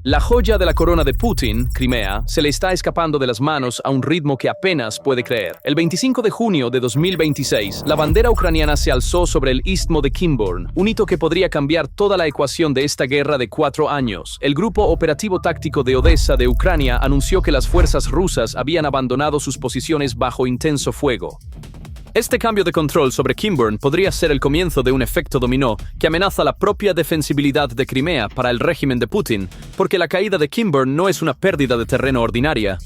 La joya de la corona de Putin, Crimea, se le está escapando de las manos a un ritmo que apenas puede creer. El 25 de junio de 2026, la bandera ucraniana se alzó sobre el istmo de Kimburn, un hito que podría cambiar toda la ecuación de esta guerra de 4 años. El Grupo Operativo Táctico de Odessa de Ucrania anunció que las fuerzas rusas habían abandonado sus posiciones bajo intenso fuego. Este cambio de control sobre Kimburn podría ser el comienzo de un efecto dominó que amenaza la propia defensibilidad de Crimea para el régimen de Putin, porque la caída de Kimburn no es una pérdida de terreno ordinaria.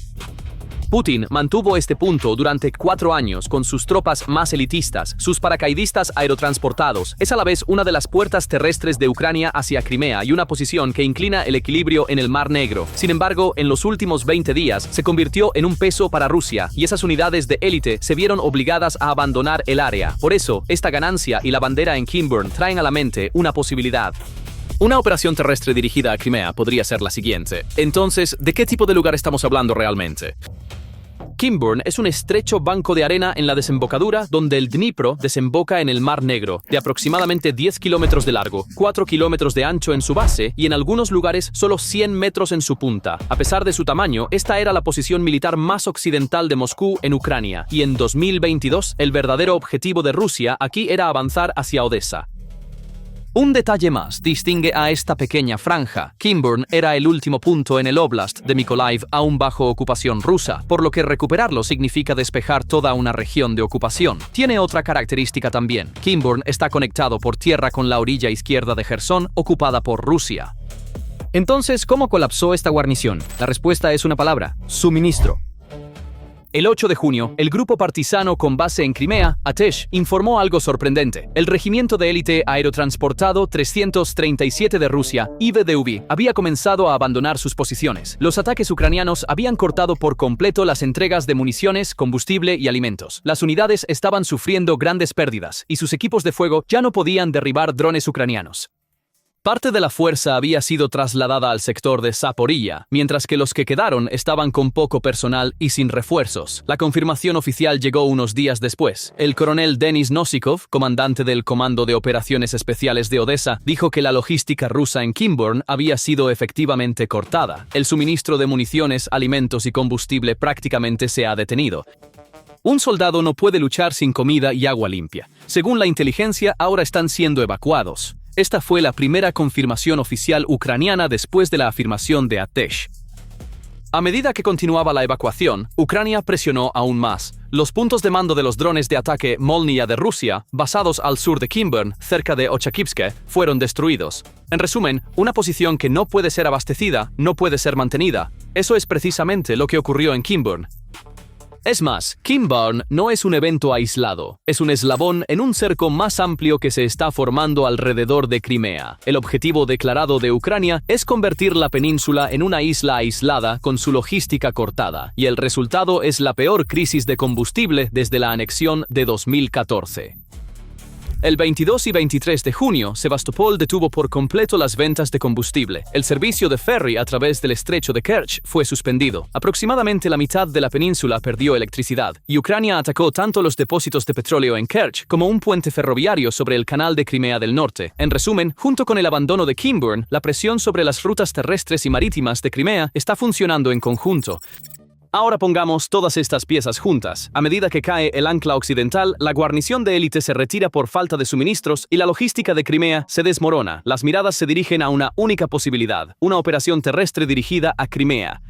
Putin mantuvo este punto durante 4 años con sus tropas más elitistas, sus paracaidistas aerotransportados. Es a la vez una de las puertas terrestres de Ucrania hacia Crimea y una posición que inclina el equilibrio en el Mar Negro. Sin embargo, en los últimos 20 días se convirtió en un peso para Rusia y esas unidades de élite se vieron obligadas a abandonar el área. Por eso, esta ganancia y la bandera en Kimburn traen a la mente una posibilidad. Una operación terrestre dirigida a Crimea podría ser la siguiente. Entonces, ¿de qué tipo de lugar estamos hablando realmente? Kimburn es un estrecho banco de arena en la desembocadura donde el Dnipro desemboca en el Mar Negro, de aproximadamente 10 kilómetros de largo, 4 kilómetros de ancho en su base y en algunos lugares solo 100 metros en su punta. A pesar de su tamaño, esta era la posición militar más occidental de Moscú en Ucrania, y en 2022 el verdadero objetivo de Rusia aquí era avanzar hacia Odessa. Un detalle más distingue a esta pequeña franja. Kimburn era el último punto en el Oblast de Mykolaiv aún bajo ocupación rusa, por lo que recuperarlo significa despejar toda una región de ocupación. Tiene otra característica también. Kimburn está conectado por tierra con la orilla izquierda de Jersón, ocupada por Rusia. Entonces, ¿cómo colapsó esta guarnición? La respuesta es una palabra: suministro. El 8 de junio, el grupo partisano con base en Crimea, Atesh, informó algo sorprendente. El regimiento de élite aerotransportado 337 de Rusia, IVDUV, había comenzado a abandonar sus posiciones. Los ataques ucranianos habían cortado por completo las entregas de municiones, combustible y alimentos. Las unidades estaban sufriendo grandes pérdidas, y sus equipos de fuego ya no podían derribar drones ucranianos. Parte de la fuerza había sido trasladada al sector de Zaporilla, mientras que los que quedaron estaban con poco personal y sin refuerzos. La confirmación oficial llegó unos días después. El coronel Denis Nosikov, comandante del Comando de Operaciones Especiales de Odessa, dijo que la logística rusa en Kimburn había sido efectivamente cortada. El suministro de municiones, alimentos y combustible prácticamente se ha detenido. Un soldado no puede luchar sin comida y agua limpia. Según la inteligencia, ahora están siendo evacuados. Esta fue la primera confirmación oficial ucraniana después de la afirmación de Atesh. A medida que continuaba la evacuación, Ucrania presionó aún más. Los puntos de mando de los drones de ataque Molniya de Rusia, basados al sur de Kimburn, cerca de Ochakivske, fueron destruidos. En resumen, una posición que no puede ser abastecida, no puede ser mantenida. Eso es precisamente lo que ocurrió en Kimburn. Es más, Kimburn no es un evento aislado, es un eslabón en un cerco más amplio que se está formando alrededor de Crimea. El objetivo declarado de Ucrania es convertir la península en una isla aislada con su logística cortada, y el resultado es la peor crisis de combustible desde la anexión de 2014. El 22 y 23 de junio, Sebastopol detuvo por completo las ventas de combustible. El servicio de ferry a través del estrecho de Kerch fue suspendido. Aproximadamente la mitad de la península perdió electricidad, y Ucrania atacó tanto los depósitos de petróleo en Kerch como un puente ferroviario sobre el canal de Crimea del Norte. En resumen, junto con el abandono de Kimburn, la presión sobre las rutas terrestres y marítimas de Crimea está funcionando en conjunto. Ahora pongamos todas estas piezas juntas. A medida que cae el ancla occidental, la guarnición de élite se retira por falta de suministros y la logística de Crimea se desmorona. Las miradas se dirigen a una única posibilidad: una operación terrestre dirigida a Crimea.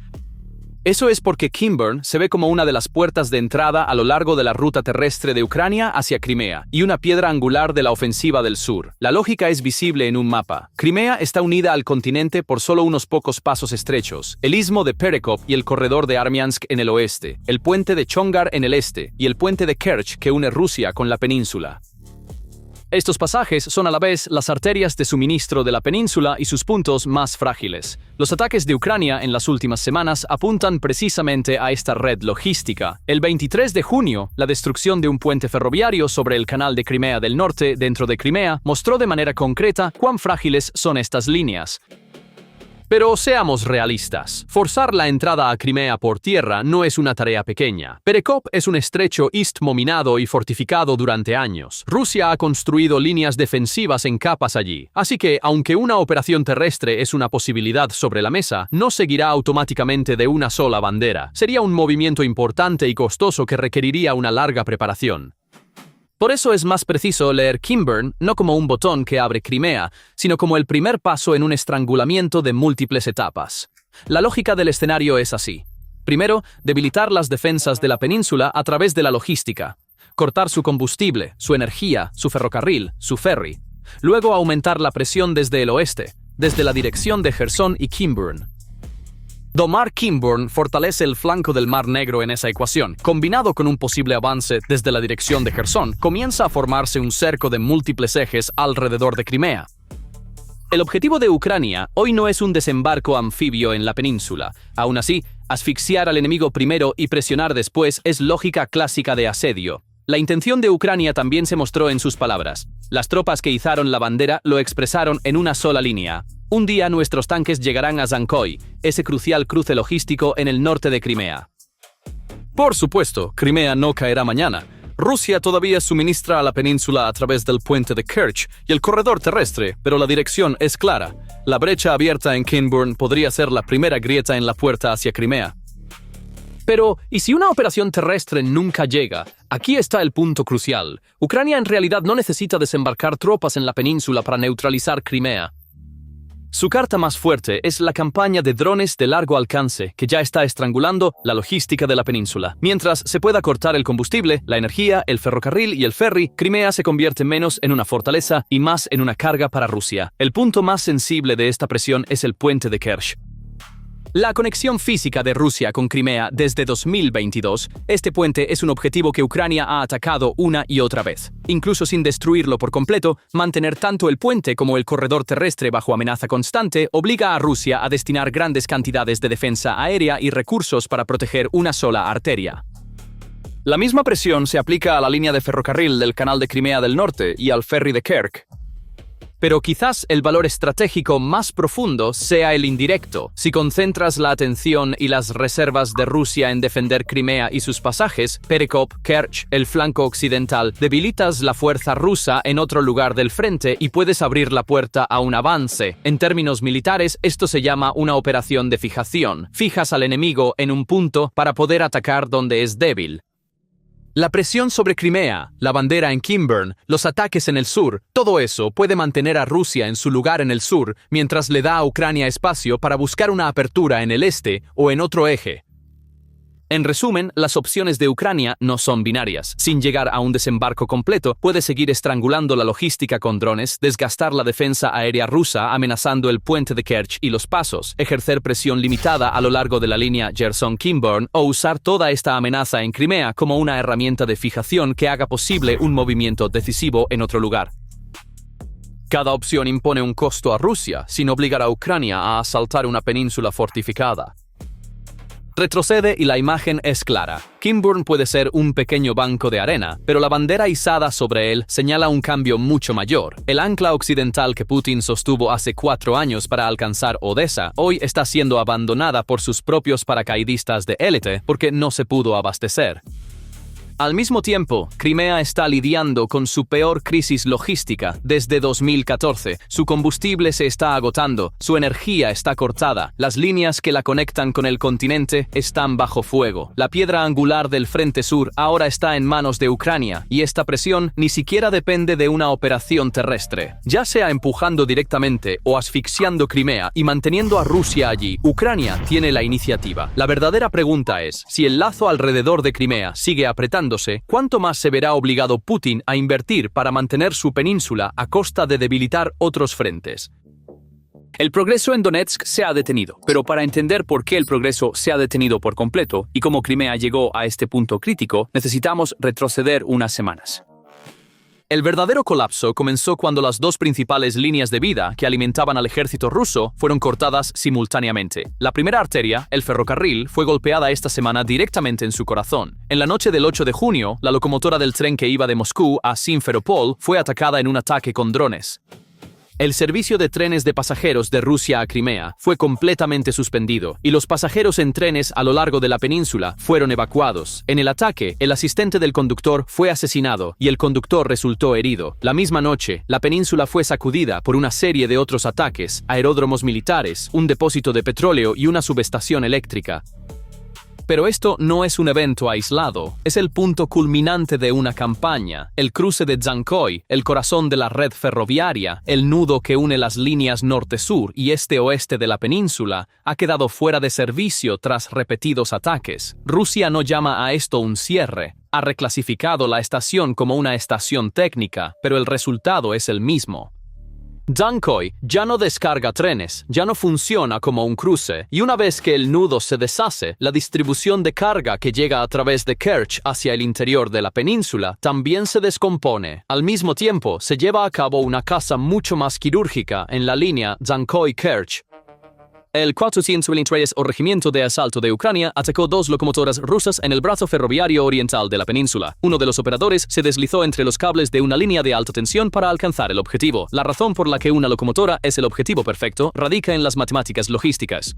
Eso es porque Kimburn se ve como una de las puertas de entrada a lo largo de la ruta terrestre de Ucrania hacia Crimea y una piedra angular de la ofensiva del sur. La lógica es visible en un mapa. Crimea está unida al continente por solo unos pocos pasos estrechos: el istmo de Perekop y el corredor de Armiansk en el oeste, el puente de Chongar en el este y el puente de Kerch que une Rusia con la península. Estos pasajes son a la vez las arterias de suministro de la península y sus puntos más frágiles. Los ataques de Ucrania en las últimas semanas apuntan precisamente a esta red logística. El 23 de junio, la destrucción de un puente ferroviario sobre el canal de Crimea del Norte dentro de Crimea mostró de manera concreta cuán frágiles son estas líneas. Pero seamos realistas. Forzar la entrada a Crimea por tierra no es una tarea pequeña. Perekop es un estrecho istmo minado y fortificado durante años. Rusia ha construido líneas defensivas en capas allí. Así que, aunque una operación terrestre es una posibilidad sobre la mesa, no seguirá automáticamente de una sola bandera. Sería un movimiento importante y costoso que requeriría una larga preparación. Por eso es más preciso leer Kinburn no como un botón que abre Crimea, sino como el primer paso en un estrangulamiento de múltiples etapas. La lógica del escenario es así. Primero, debilitar las defensas de la península a través de la logística. Cortar su combustible, su energía, su ferrocarril, su ferry. Luego aumentar la presión desde el oeste, desde la dirección de Jersón y Kinburn. Domar Kinburn fortalece el flanco del Mar Negro en esa ecuación. Combinado con un posible avance desde la dirección de Jersón, comienza a formarse un cerco de múltiples ejes alrededor de Crimea. El objetivo de Ucrania hoy no es un desembarco anfibio en la península. Aún así, asfixiar al enemigo primero y presionar después es lógica clásica de asedio. La intención de Ucrania también se mostró en sus palabras. Las tropas que izaron la bandera lo expresaron en una sola línea. Un día nuestros tanques llegarán a Zankoy, ese crucial cruce logístico en el norte de Crimea. Por supuesto, Crimea no caerá mañana. Rusia todavía suministra a la península a través del puente de Kerch y el corredor terrestre, pero la dirección es clara. La brecha abierta en Kinburn podría ser la primera grieta en la puerta hacia Crimea. Pero, ¿y si una operación terrestre nunca llega? Aquí está el punto crucial. Ucrania en realidad no necesita desembarcar tropas en la península para neutralizar Crimea. Su carta más fuerte es la campaña de drones de largo alcance que ya está estrangulando la logística de la península. Mientras se pueda cortar el combustible, la energía, el ferrocarril y el ferry, Crimea se convierte menos en una fortaleza y más en una carga para Rusia. El punto más sensible de esta presión es el puente de Kerch. La conexión física de Rusia con Crimea desde 2022, este puente es un objetivo que Ucrania ha atacado una y otra vez. Incluso sin destruirlo por completo, mantener tanto el puente como el corredor terrestre bajo amenaza constante obliga a Rusia a destinar grandes cantidades de defensa aérea y recursos para proteger una sola arteria. La misma presión se aplica a la línea de ferrocarril del Canal de Crimea del Norte y al ferry de Kerch. Pero quizás el valor estratégico más profundo sea el indirecto. Si concentras la atención y las reservas de Rusia en defender Crimea y sus pasajes, Perekop, Kerch, el flanco occidental, debilitas la fuerza rusa en otro lugar del frente y puedes abrir la puerta a un avance. En términos militares, esto se llama una operación de fijación. Fijas al enemigo en un punto para poder atacar donde es débil. La presión sobre Crimea, la bandera en Kinburn, los ataques en el sur, todo eso puede mantener a Rusia en su lugar en el sur mientras le da a Ucrania espacio para buscar una apertura en el este o en otro eje. En resumen, las opciones de Ucrania no son binarias. Sin llegar a un desembarco completo, puede seguir estrangulando la logística con drones, desgastar la defensa aérea rusa amenazando el puente de Kerch y los pasos, ejercer presión limitada a lo largo de la línea Jersón-Kinburn o usar toda esta amenaza en Crimea como una herramienta de fijación que haga posible un movimiento decisivo en otro lugar. Cada opción impone un costo a Rusia, sin obligar a Ucrania a asaltar una península fortificada. Retrocede y la imagen es clara. Kinburn puede ser un pequeño banco de arena, pero la bandera izada sobre él señala un cambio mucho mayor. El ancla occidental que Putin sostuvo hace 4 años para alcanzar Odessa, hoy está siendo abandonada por sus propios paracaidistas de élite porque no se pudo abastecer. Al mismo tiempo, Crimea está lidiando con su peor crisis logística desde 2014. Su combustible se está agotando, su energía está cortada, las líneas que la conectan con el continente están bajo fuego. La piedra angular del Frente Sur ahora está en manos de Ucrania, y esta presión ni siquiera depende de una operación terrestre. Ya sea empujando directamente o asfixiando Crimea y manteniendo a Rusia allí, Ucrania tiene la iniciativa. La verdadera pregunta es, si el lazo alrededor de Crimea sigue apretando, ¿cuánto más se verá obligado Putin a invertir para mantener su península a costa de debilitar otros frentes? El progreso en Donetsk se ha detenido, pero para entender por qué el progreso se ha detenido por completo y cómo Crimea llegó a este punto crítico, necesitamos retroceder unas semanas. El verdadero colapso comenzó cuando las 2 principales líneas de vida que alimentaban al ejército ruso fueron cortadas simultáneamente. La primera arteria, el ferrocarril, fue golpeada esta semana directamente en su corazón. En la noche del 8 de junio, la locomotora del tren que iba de Moscú a Simferopol fue atacada en un ataque con drones. El servicio de trenes de pasajeros de Rusia a Crimea fue completamente suspendido y los pasajeros en trenes a lo largo de la península fueron evacuados. En el ataque, el asistente del conductor fue asesinado y el conductor resultó herido. La misma noche, la península fue sacudida por una serie de otros ataques, aeródromos militares, un depósito de petróleo y una subestación eléctrica. Pero esto no es un evento aislado, es el punto culminante de una campaña. El cruce de Dzhankoi, el corazón de la red ferroviaria, el nudo que une las líneas norte-sur y este-oeste de la península, ha quedado fuera de servicio tras repetidos ataques. Rusia no llama a esto un cierre. Ha reclasificado la estación como una estación técnica, pero el resultado es el mismo. Dzhankoi ya no descarga trenes, ya no funciona como un cruce, y una vez que el nudo se deshace, la distribución de carga que llega a través de Kerch hacia el interior de la península también se descompone. Al mismo tiempo, se lleva a cabo una caza mucho más quirúrgica en la línea Dzhankoi-Kerch. El 423 o Regimiento de Asalto de Ucrania atacó 2 locomotoras rusas en el brazo ferroviario oriental de la península. Uno de los operadores se deslizó entre los cables de una línea de alta tensión para alcanzar el objetivo. La razón por la que una locomotora es el objetivo perfecto radica en las matemáticas logísticas.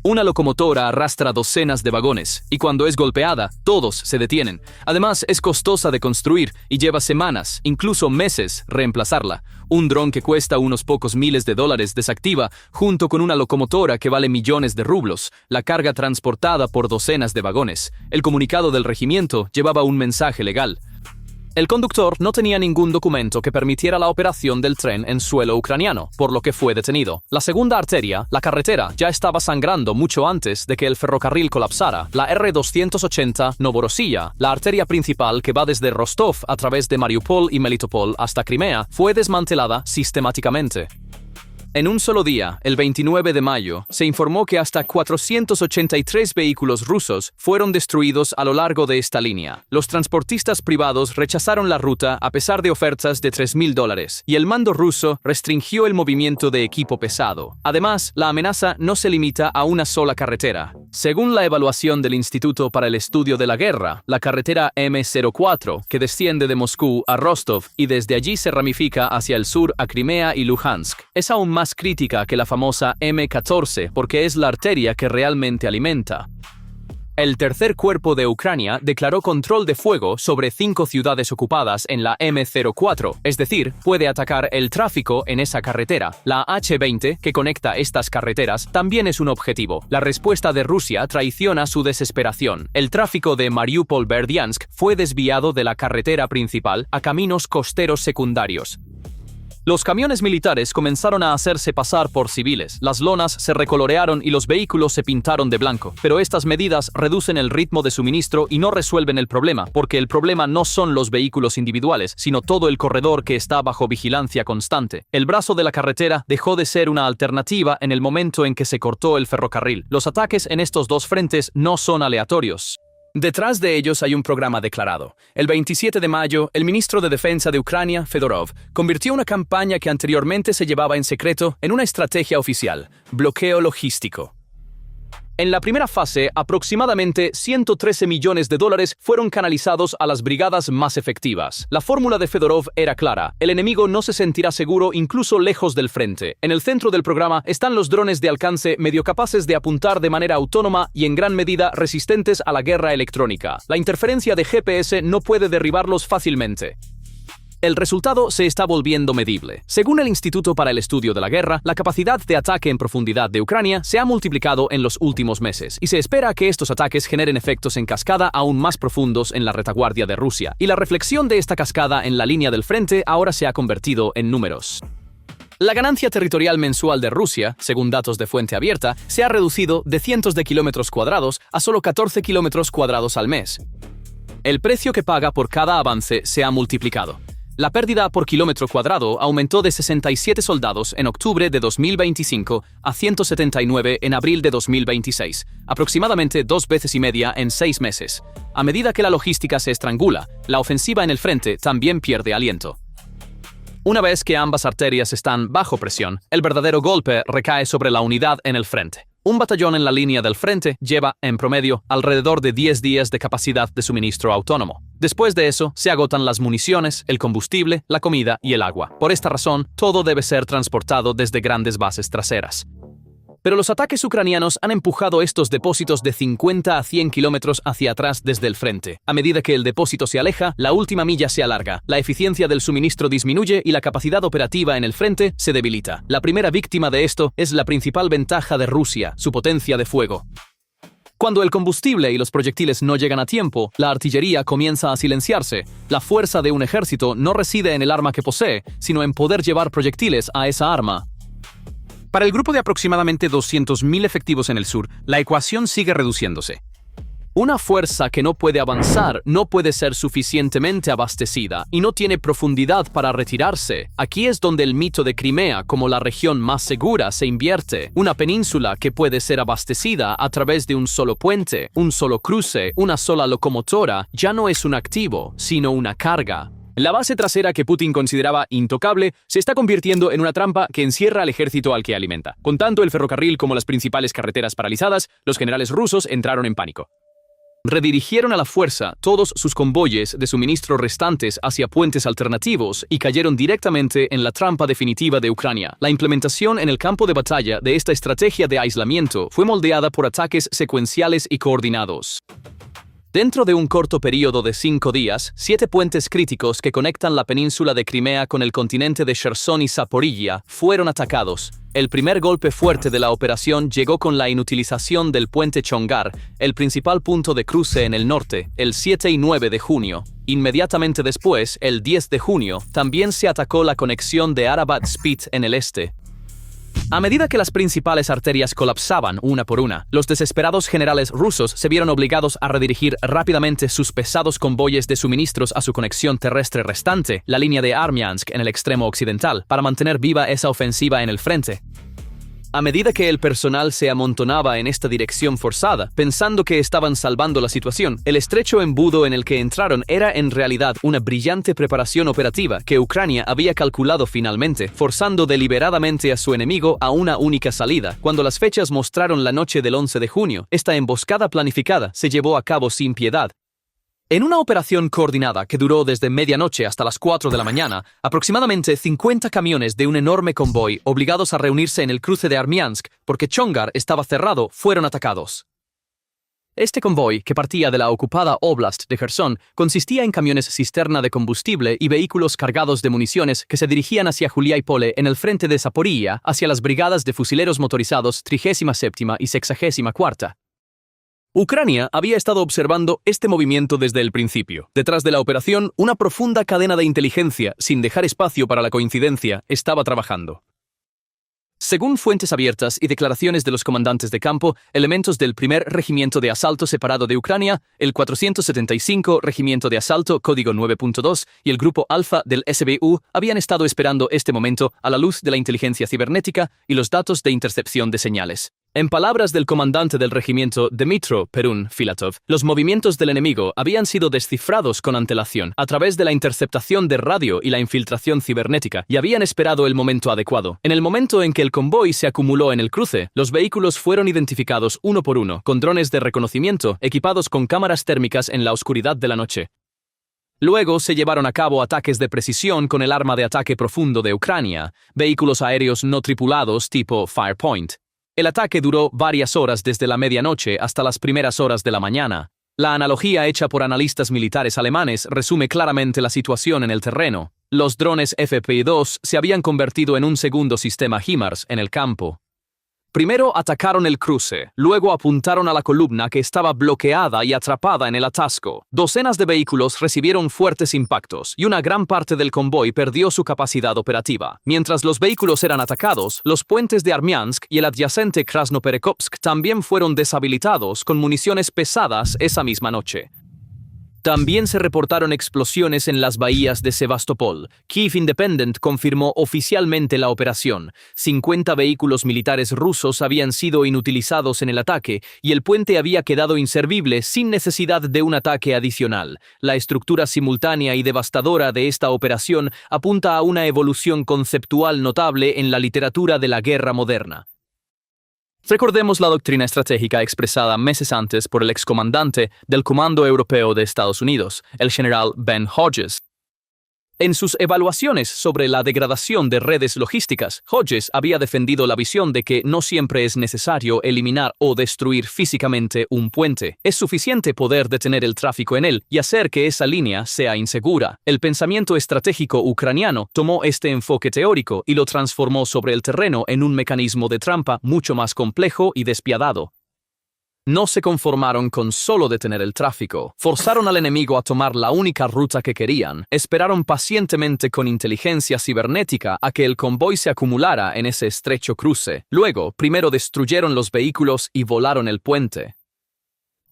Una locomotora arrastra docenas de vagones, y cuando es golpeada, todos se detienen. Además, es costosa de construir y lleva semanas, incluso meses, reemplazarla. Un dron que cuesta unos pocos miles de dólares desactiva, junto con una locomotora que vale millones de rublos, la carga transportada por docenas de vagones. El comunicado del regimiento llevaba un mensaje legal. El conductor no tenía ningún documento que permitiera la operación del tren en suelo ucraniano, por lo que fue detenido. La segunda arteria, la carretera, ya estaba sangrando mucho antes de que el ferrocarril colapsara. La R-280 Novorossiya, la arteria principal que va desde Rostov a través de Mariupol y Melitopol hasta Crimea, fue desmantelada sistemáticamente. En un solo día, el 29 de mayo, se informó que hasta 483 vehículos rusos fueron destruidos a lo largo de esta línea. Los transportistas privados rechazaron la ruta a pesar de ofertas de $3,000, y el mando ruso restringió el movimiento de equipo pesado. Además, la amenaza no se limita a una sola carretera. Según la evaluación del Instituto para el Estudio de la Guerra, la carretera M04, que desciende de Moscú a Rostov y desde allí se ramifica hacia el sur a Crimea y Luhansk, es aún más crítica que la famosa M14 porque es la arteria que realmente alimenta. El tercer cuerpo de Ucrania declaró control de fuego sobre 5 ciudades ocupadas en la M04, es decir, puede atacar el tráfico en esa carretera. La H20, que conecta estas carreteras, también es un objetivo. La respuesta de Rusia traiciona su desesperación. El tráfico de Mariupol-Berdiansk fue desviado de la carretera principal a caminos costeros secundarios. Los camiones militares comenzaron a hacerse pasar por civiles, las lonas se recolorearon y los vehículos se pintaron de blanco. Pero estas medidas reducen el ritmo de suministro y no resuelven el problema, porque el problema no son los vehículos individuales, sino todo el corredor que está bajo vigilancia constante. El brazo de la carretera dejó de ser una alternativa en el momento en que se cortó el ferrocarril. Los ataques en estos dos frentes no son aleatorios. Detrás de ellos hay un programa declarado. El 27 de mayo, el ministro de Defensa de Ucrania, Fedorov, convirtió una campaña que anteriormente se llevaba en secreto en una estrategia oficial: bloqueo logístico. En la primera fase, aproximadamente $113 millones fueron canalizados a las brigadas más efectivas. La fórmula de Fedorov era clara: el enemigo no se sentirá seguro incluso lejos del frente. En el centro del programa están los drones de alcance medio capaces de apuntar de manera autónoma y en gran medida resistentes a la guerra electrónica. La interferencia de GPS no puede derribarlos fácilmente. El resultado se está volviendo medible. Según el Instituto para el Estudio de la Guerra, la capacidad de ataque en profundidad de Ucrania se ha multiplicado en los últimos meses, y se espera que estos ataques generen efectos en cascada aún más profundos en la retaguardia de Rusia, y la reflexión de esta cascada en la línea del frente ahora se ha convertido en números. La ganancia territorial mensual de Rusia, según datos de fuente abierta, se ha reducido de cientos de kilómetros cuadrados a solo 14 kilómetros cuadrados al mes. El precio que paga por cada avance se ha multiplicado. La pérdida por kilómetro cuadrado aumentó de 67 soldados en octubre de 2025 a 179 en abril de 2026, aproximadamente 2 veces y media en 6 meses. A medida que la logística se estrangula, la ofensiva en el frente también pierde aliento. Una vez que ambas arterias están bajo presión, el verdadero golpe recae sobre la unidad en el frente. Un batallón en la línea del frente lleva, en promedio, alrededor de 10 días de capacidad de suministro autónomo. Después de eso, se agotan las municiones, el combustible, la comida y el agua. Por esta razón, todo debe ser transportado desde grandes bases traseras. Pero los ataques ucranianos han empujado estos depósitos de 50 a 100 kilómetros hacia atrás desde el frente. A medida que el depósito se aleja, la última milla se alarga, la eficiencia del suministro disminuye y la capacidad operativa en el frente se debilita. La primera víctima de esto es la principal ventaja de Rusia, su potencia de fuego. Cuando el combustible y los proyectiles no llegan a tiempo, la artillería comienza a silenciarse. La fuerza de un ejército no reside en el arma que posee, sino en poder llevar proyectiles a esa arma. Para el grupo de aproximadamente 200.000 efectivos en el sur, la ecuación sigue reduciéndose. Una fuerza que no puede avanzar no puede ser suficientemente abastecida y no tiene profundidad para retirarse. Aquí es donde el mito de Crimea como la región más segura se invierte. Una península que puede ser abastecida a través de un solo puente, un solo cruce, una sola locomotora, ya no es un activo, sino una carga. La base trasera que Putin consideraba intocable se está convirtiendo en una trampa que encierra al ejército al que alimenta. Con tanto el ferrocarril como las principales carreteras paralizadas, los generales rusos entraron en pánico. Redirigieron a la fuerza todos sus convoyes de suministro restantes hacia puentes alternativos y cayeron directamente en la trampa definitiva de Ucrania. La implementación en el campo de batalla de esta estrategia de aislamiento fue moldeada por ataques secuenciales y coordinados. Dentro de un corto periodo de 5 días, 7 puentes críticos que conectan la península de Crimea con el continente de Cherson y Zaporilla fueron atacados. El primer golpe fuerte de la operación llegó con la inutilización del puente Chongar, el principal punto de cruce en el norte, el 7 y 9 de junio. Inmediatamente después, el 10 de junio, también se atacó la conexión de Arabat-Spit en el este. A medida que las principales arterias colapsaban una por una, los desesperados generales rusos se vieron obligados a redirigir rápidamente sus pesados convoyes de suministros a su conexión terrestre restante, la línea de Armiansk en el extremo occidental, para mantener viva esa ofensiva en el frente. A medida que el personal se amontonaba en esta dirección forzada, pensando que estaban salvando la situación, el estrecho embudo en el que entraron era en realidad una brillante preparación operativa que Ucrania había calculado finalmente, forzando deliberadamente a su enemigo a una única salida. Cuando las fechas mostraron la noche del 11 de junio, esta emboscada planificada se llevó a cabo sin piedad. En una operación coordinada que duró desde medianoche hasta las 4 de la mañana, aproximadamente 50 camiones de un enorme convoy, obligados a reunirse en el cruce de Armiansk porque Chongar estaba cerrado, fueron atacados. Este convoy, que partía de la ocupada Oblast de Kherson, consistía en camiones cisterna de combustible y vehículos cargados de municiones que se dirigían hacia Juliápole en el frente de Zaporilla, hacia las brigadas de fusileros motorizados 37ª y 64ª. Ucrania había estado observando este movimiento desde el principio. Detrás de la operación, una profunda cadena de inteligencia, sin dejar espacio para la coincidencia, estaba trabajando. Según fuentes abiertas y declaraciones de los comandantes de campo, elementos del primer Regimiento de Asalto Separado de Ucrania, el 475 Regimiento de Asalto Código 9.2 y el Grupo Alfa del SBU habían estado esperando este momento a la luz de la inteligencia cibernética y los datos de intercepción de señales. En palabras del comandante del regimiento Dmytro Perun Filatov, los movimientos del enemigo habían sido descifrados con antelación a través de la interceptación de radio y la infiltración cibernética y habían esperado el momento adecuado. En el momento en que el convoy se acumuló en el cruce, los vehículos fueron identificados uno por uno con drones de reconocimiento equipados con cámaras térmicas en la oscuridad de la noche. Luego se llevaron a cabo ataques de precisión con el arma de ataque profundo de Ucrania, vehículos aéreos no tripulados tipo Firepoint. El ataque duró varias horas desde la medianoche hasta las primeras horas de la mañana. La analogía hecha por analistas militares alemanes resume claramente la situación en el terreno. Los drones FP2 se habían convertido en un segundo sistema HIMARS en el campo. Primero atacaron el cruce, luego apuntaron a la columna que estaba bloqueada y atrapada en el atasco. Docenas de vehículos recibieron fuertes impactos y una gran parte del convoy perdió su capacidad operativa. Mientras los vehículos eran atacados, los puentes de Armiansk y el adyacente Krasnoperekopsk también fueron deshabilitados con municiones pesadas esa misma noche. También se reportaron explosiones en las bahías de Sebastopol. Kyiv Independent confirmó oficialmente la operación. 50 vehículos militares rusos habían sido inutilizados en el ataque y el puente había quedado inservible sin necesidad de un ataque adicional. La estructura simultánea y devastadora de esta operación apunta a una evolución conceptual notable en la literatura de la guerra moderna. Recordemos la doctrina estratégica expresada meses antes por el excomandante del Comando Europeo de Estados Unidos, el general Ben Hodges. En sus evaluaciones sobre la degradación de redes logísticas, Hodges había defendido la visión de que no siempre es necesario eliminar o destruir físicamente un puente. Es suficiente poder detener el tráfico en él y hacer que esa línea sea insegura. El pensamiento estratégico ucraniano tomó este enfoque teórico y lo transformó sobre el terreno en un mecanismo de trampa mucho más complejo y despiadado. No se conformaron con solo detener el tráfico, forzaron al enemigo a tomar la única ruta que querían, esperaron pacientemente con inteligencia cibernética a que el convoy se acumulara en ese estrecho cruce. Luego, primero destruyeron los vehículos y volaron el puente.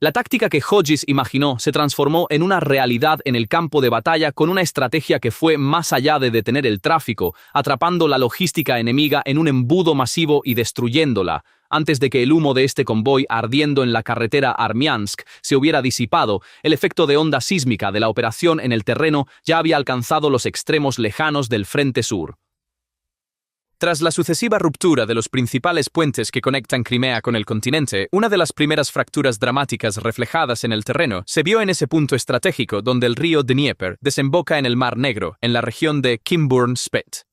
La táctica que Hodges imaginó se transformó en una realidad en el campo de batalla con una estrategia que fue más allá de detener el tráfico, atrapando la logística enemiga en un embudo masivo y destruyéndola, antes de que el humo de este convoy ardiendo en la carretera Armiansk se hubiera disipado. El efecto de onda sísmica de la operación en el terreno ya había alcanzado los extremos lejanos del frente sur. Tras la sucesiva ruptura de los principales puentes que conectan Crimea con el continente, una de las primeras fracturas dramáticas reflejadas en el terreno se vio en ese punto estratégico donde el río Dnieper desemboca en el Mar Negro, en la región de Kimburn-Spet.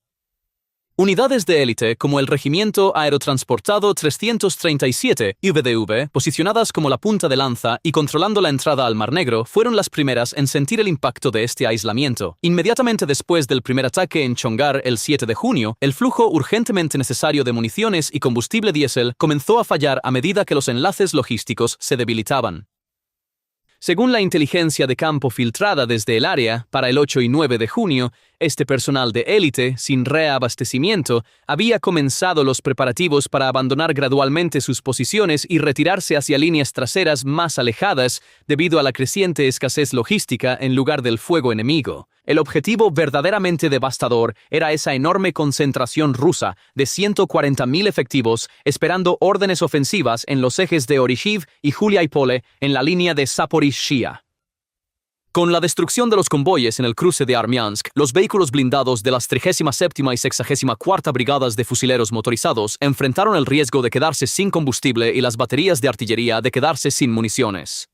Unidades de élite como el Regimiento Aerotransportado 337 VDV, posicionadas como la punta de lanza y controlando la entrada al Mar Negro, fueron las primeras en sentir el impacto de este aislamiento. Inmediatamente después del primer ataque en Chongar el 7 de junio, el flujo urgentemente necesario de municiones y combustible diésel comenzó a fallar a medida que los enlaces logísticos se debilitaban. Según la inteligencia de campo filtrada desde el área, para el 8 y 9 de junio, este personal de élite, sin reabastecimiento, había comenzado los preparativos para abandonar gradualmente sus posiciones y retirarse hacia líneas traseras más alejadas debido a la creciente escasez logística en lugar del fuego enemigo. El objetivo verdaderamente devastador era esa enorme concentración rusa de 140.000 efectivos esperando órdenes ofensivas en los ejes de Orizhiv y Juliápole en la línea de Zaporizhzhia. Con la destrucción de los convoyes en el cruce de Armiansk, los vehículos blindados de las 37ª y 64ª Brigadas de Fusileros Motorizados enfrentaron el riesgo de quedarse sin combustible y las baterías de artillería de quedarse sin municiones.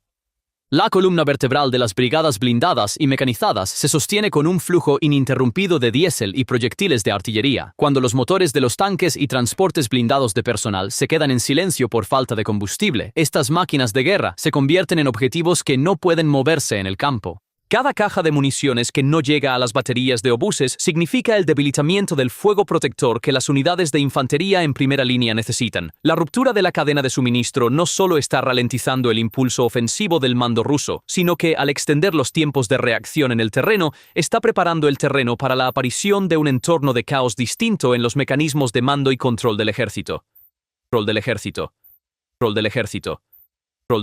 La columna vertebral de las brigadas blindadas y mecanizadas se sostiene con un flujo ininterrumpido de diésel y proyectiles de artillería. Cuando los motores de los tanques y transportes blindados de personal se quedan en silencio por falta de combustible, estas máquinas de guerra se convierten en objetivos que no pueden moverse en el campo. Cada caja de municiones que no llega a las baterías de obuses significa el debilitamiento del fuego protector que las unidades de infantería en primera línea necesitan. La ruptura de la cadena de suministro no solo está ralentizando el impulso ofensivo del mando ruso, sino que, al extender los tiempos de reacción en el terreno, está preparando el terreno para la aparición de un entorno de caos distinto en los mecanismos de mando y control del ejército. Control del ejército.